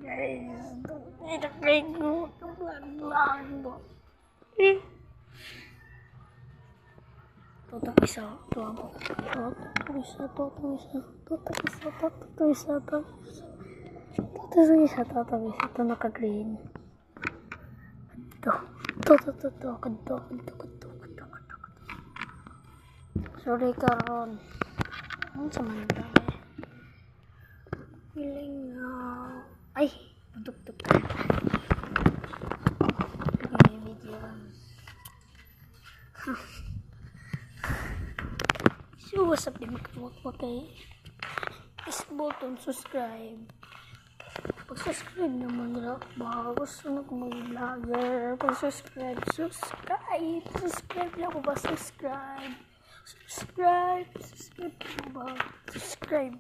guys. Ilagay ko yung vlog mo. Toto isa. Ito naka-green. Kanto. Sorry karon. Ano sa manda eh. Feeling ay, tuk. Okay, video. So what's up din okay? Is button subscribe. Pag-subscribe naman nila. Baka gusto na kung mag-vlogger. Pag-subscribe lang ako ba? Subscribe mo ba? Subscribe.